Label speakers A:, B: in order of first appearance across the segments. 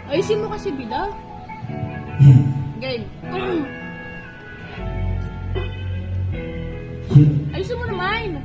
A: Ayusin mo kasi bila. Game. Ayusin mo naman.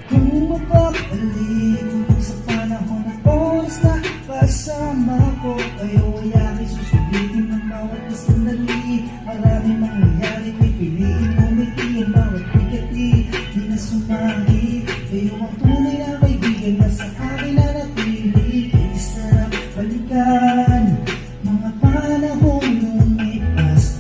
B: Kung mapapalik sa panahon at oras na kasama ko kayo ay aking susulitin ng bawat sandali. Maraming mangyayari, pipiliin mo mitiin bawat bigati. Di na sumagi, kayo ang tunay na kaibigan na sa akin na napili. Isa balikan, mga panahon lumipas.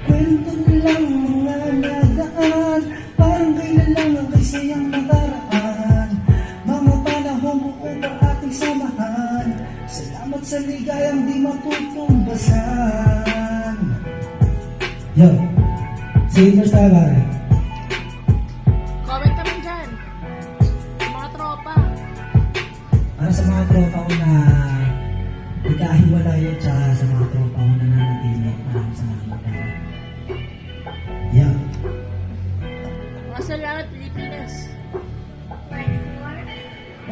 B: Kwento nilang mga nagaan, parang kailan lang ang kaysayang nakaraan. Mga panahon buo pa ating samahan. Salamat sa ligayang di matutumbasan. Yo, sige first time pare.
A: Comment kami dyan. Mga tropa.
B: Para sa mga tropa ko na nagkahiwalay at saka sa mga tropa ko na nanatili. Maraming salamat pare. Yeah.
A: Mga salamat Pilipinas.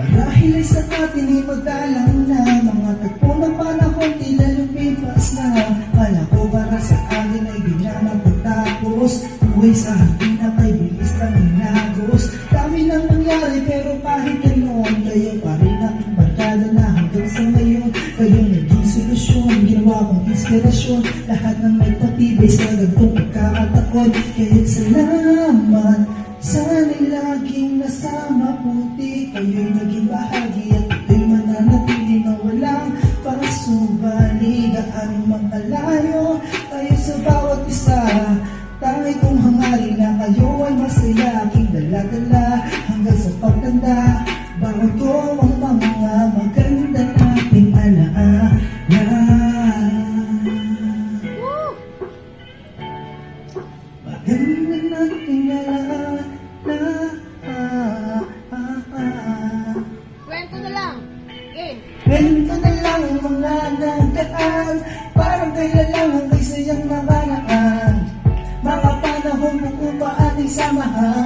B: Marahil ay sa atin ay magdalang na mga tagpo ng panahon tila lumipas na. Kala ko para sa akin ay di na magtatapos. Buhay sa hangin na kay bilis lang hinagos. Dami nang nangyari pero kahit ganoon kayo pa rin aking barkada na hanggang sa ngayon. Kayong naging solusyon, ginawa kong inspirasyon. Lahat ng nagpatibay sa gantong pagkakataon. Kaya't salamat, sana'y laging nasama puti. Kayo'y naging bahagi at ito'y mananatili na walang pasubali. Gaano mang kalayo tayo sa bawat isa, tangay kong hangarin na kayo ay masaya. Aking dala-dala hanggang sa pagtanda. Bawat ko ang mga maganda nating alaala. Maganda nating alaala.
A: Kwento na lang. Game.
B: Kwento na lang ang mga nagdaan, parang kailan lang ang kaysayang nakaraan. Mga panahon buo pa ating samahan.